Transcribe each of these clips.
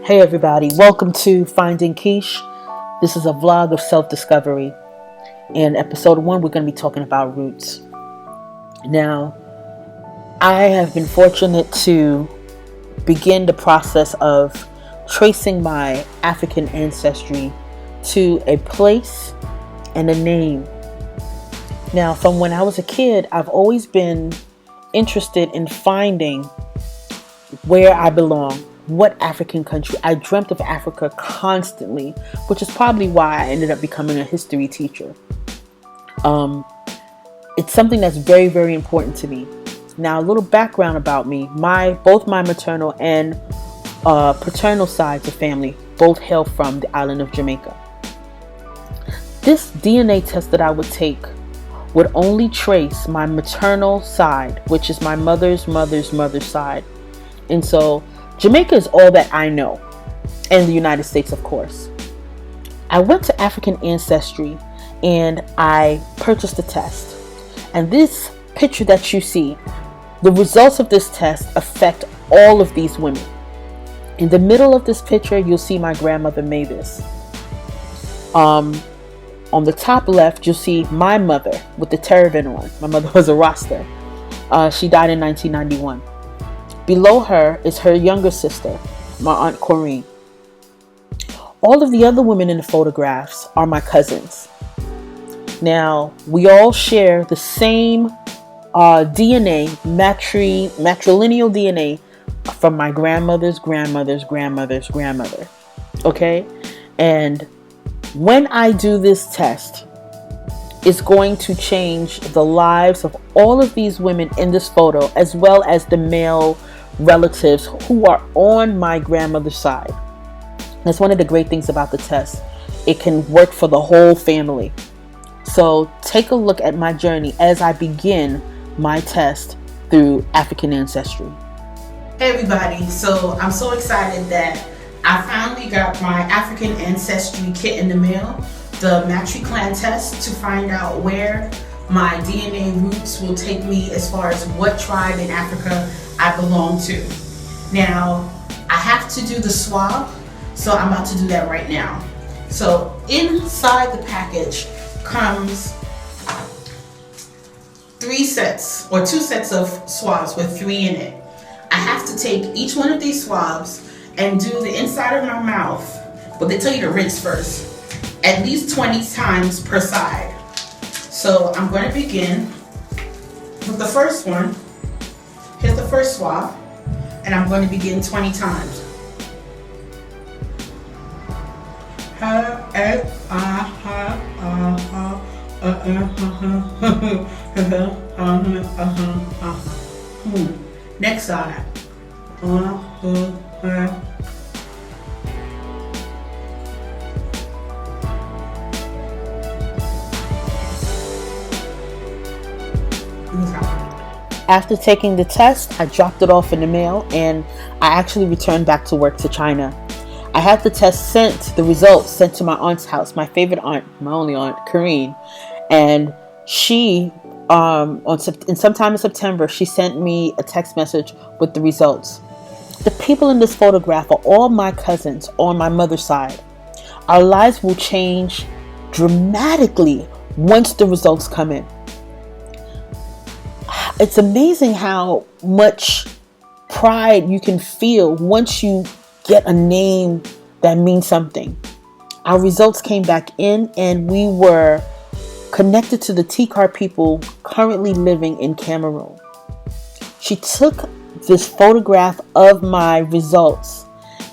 Hey everybody, welcome to Finding Keesh. This is a vlog of self-discovery. In episode 1, we're going to be talking about roots. Now, I have been fortunate to begin the process of tracing my African ancestry to a place and a name. Now, from when I was a kid, I've always been interested in finding where I belong. What African country? I dreamt of Africa constantly, which is probably why I ended up becoming a history teacher. It's something that's very, very important to me. Now, a little background about me. Both my maternal and paternal sides of family both hail from the island of Jamaica. This DNA test that I would take would only trace my maternal side, which is my mother's side. And so Jamaica is all that I know, and the United States, of course. I went to African Ancestry and I purchased a test. And this picture that you see, the results of this test affect all of these women. In the middle of this picture, you'll see my grandmother Mavis. On the top left, you'll see my mother with the turban on. My mother was a Rasta. She died in 1991. Below her is her younger sister, my Aunt Corinne. All of the other women in the photographs are my cousins. Now, we all share the same DNA, matrilineal DNA from my grandmother's grandmother. Okay? And when I do this test, it's going to change the lives of all of these women in this photo, as well as the male relatives who are on my grandmother's side. That's one of the great things about the test. It can work for the whole family. So take a look at my journey as I begin my test through African ancestry. Hey everybody, so I'm so excited that I finally got my African ancestry kit in the mail, the MatriClan test, to find out where my DNA roots will take me as far as what tribe in Africa I belong to. Now, I have to do the swab, so I'm about to do that right now. So inside the package comes 2 sets of swabs with 3 in it. I have to take each one of these swabs and do the inside of my mouth, but they tell you to rinse first, at least 20 times per side. So I'm going to begin with the first one. Here's the first swab, and I'm going to begin 20 times. Next side. After taking the test, I dropped it off in the mail, and I actually returned back to work to China. I had the test the results sent to my aunt's house, my favorite aunt, my only aunt, Corinne. And she, sometime in September, she sent me a text message with the results. The people in this photograph are all my cousins on my mother's side. Our lives will change dramatically once the results come in. It's amazing how much pride you can feel once you get a name that means something. Our results came back in, and we were connected to the Tikar people currently living in Cameroon. She took this photograph of my results,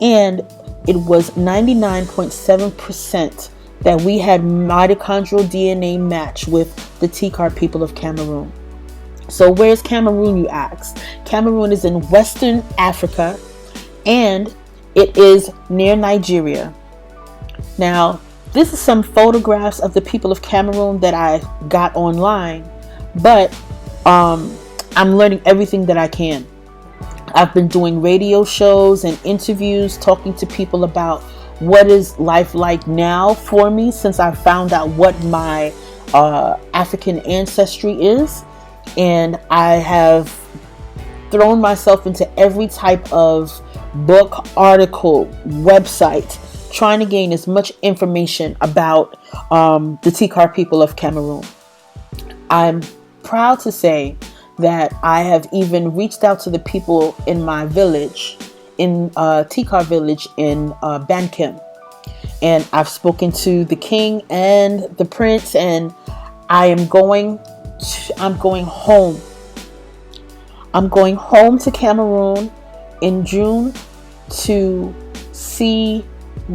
and it was 99.7% that we had mitochondrial DNA match with the Tikar people of Cameroon. So where's Cameroon, you ask? Cameroon is in Western Africa, and it is near Nigeria. Now, this is some photographs of the people of Cameroon that I got online, but I'm learning everything that I can. I've been doing radio shows and interviews, talking to people about what is life like now for me since I found out what my African ancestry is. And I have thrown myself into every type of book, article, website, trying to gain as much information about the Tikar people of Cameroon. I'm proud to say that I have even reached out to the people in my village, in Tikar village in Bankim. And I've spoken to the king and the prince, and I'm going home. I'm going home to Cameroon in June to see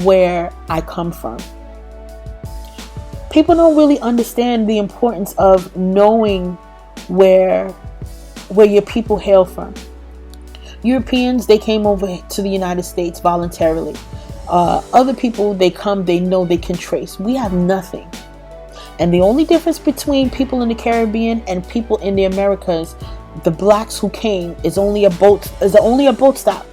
where I come from. People don't really understand the importance of knowing where your people hail from. Europeans, they came over to the United States voluntarily. Other people, they come, they know they can trace. We have nothing. And the only difference between people in the Caribbean and people in the Americas, the blacks who came, is only a boat stop.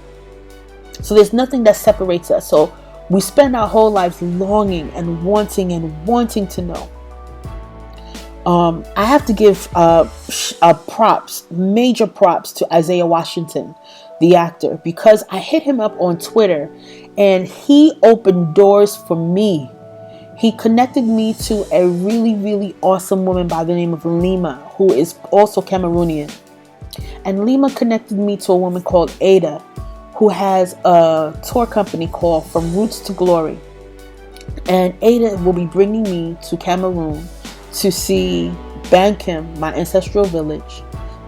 So there's nothing that separates us. So we spend our whole lives longing and wanting to know. I have to give major props to Isaiah Washington, the actor, because I hit him up on Twitter and he opened doors for me. He connected me to a really, really awesome woman by the name of Lima, who is also Cameroonian. And Lima connected me to a woman called Ada, who has a tour company called From Roots to Glory. And Ada will be bringing me to Cameroon to see Bankim, my ancestral village,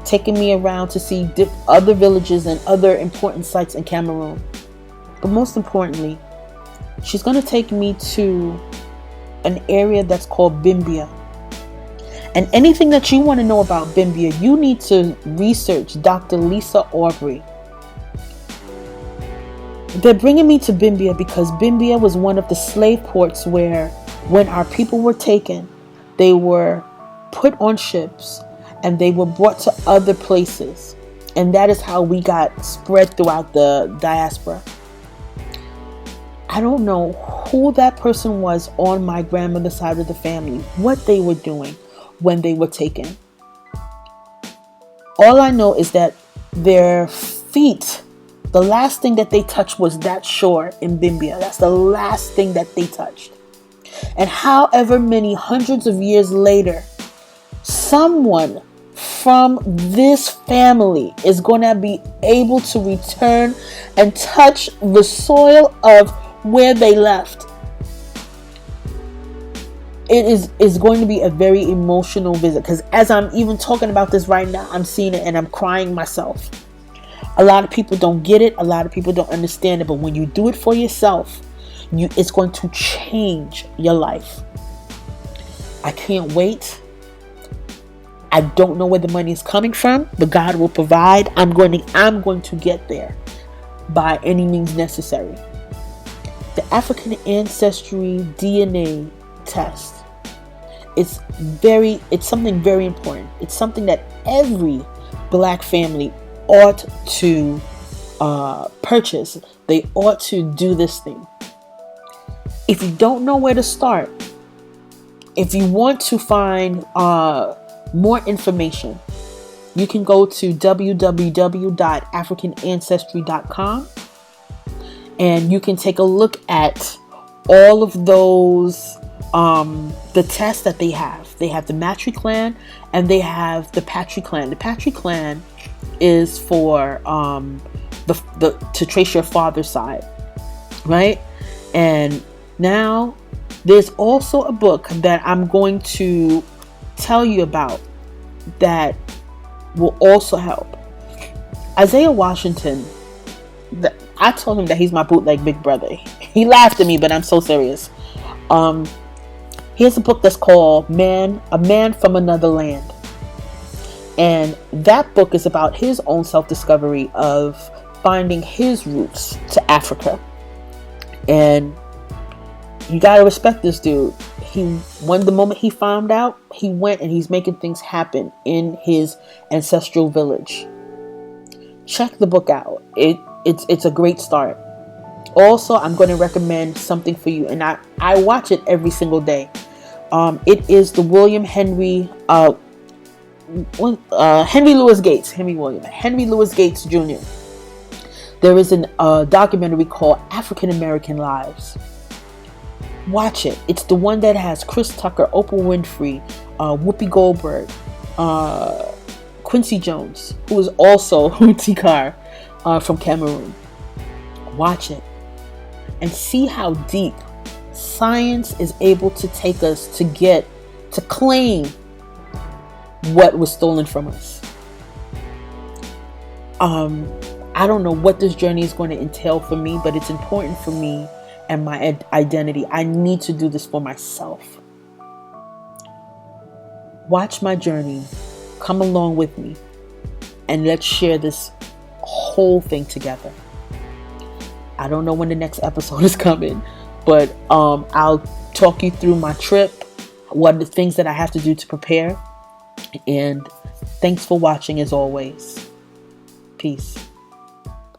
taking me around to see other villages and other important sites in Cameroon. But most importantly, she's going to take me to an area that's called Bimbia. And anything that you want to know about Bimbia, you need to research Dr. Lisa Aubrey. They're bringing me to Bimbia because Bimbia was one of the slave ports where, when our people were taken, they were put on ships and they were brought to other places. And that is how we got spread throughout the diaspora. I don't know who that person was on my grandmother's side of the family, what they were doing when they were taken. All I know is that their feet, the last thing that they touched was that shore in Bimbia. That's the last thing that they touched. And however many hundreds of years later, someone from this family is going to be able to return and touch the soil of where they left. It is going to be a very emotional visit, because as I'm even talking about this right now, I'm seeing it and I'm crying myself. A lot of people don't get it. A lot of people don't understand it. But when you do it for yourself, it's going to change your life. I can't wait. I don't know where the money is coming from, but God will provide. I'm going to get there by any means necessary. The African ancestry DNA test. It's something very important. It's something that every black family ought to purchase. They ought to do this thing. If you don't know where to start, if you want to find more information, you can go to www.africanancestry.com and you can take a look at all of those the tests that they have. They have the Matri clan and they have the Patri clan. The Patri clan is for to trace your father's side, right? And now there's also a book that I'm going to tell you about that will also help. Isaiah Washington, I told him that he's my bootleg big brother. He laughed at me, but I'm so serious. He has a book that's called A Man from Another Land. And that book is about his own self-discovery of finding his roots to Africa. And you gotta respect this dude. The moment he found out, he went and he's making things happen in his ancestral village. Check the book out. It's a great start. Also, I'm going to recommend something for you, and I watch it every single day. It is the Henry Louis Gates Jr. There is a documentary called African American Lives. Watch it. It's the one that has Chris Tucker, Oprah Winfrey, Whoopi Goldberg, Quincy Jones, who is also Tikar from Cameroon. Watch it and see how deep science is able to take us to claim what was stolen from us. I don't know what this journey is going to entail for me, but it's important for me and my identity. I need to do this for myself. Watch my journey. Come along with me. And let's share this whole thing together. I don't know when the next episode is coming, but I'll talk you through my trip, what are the things that I have to do to prepare. And thanks for watching as always. Peace.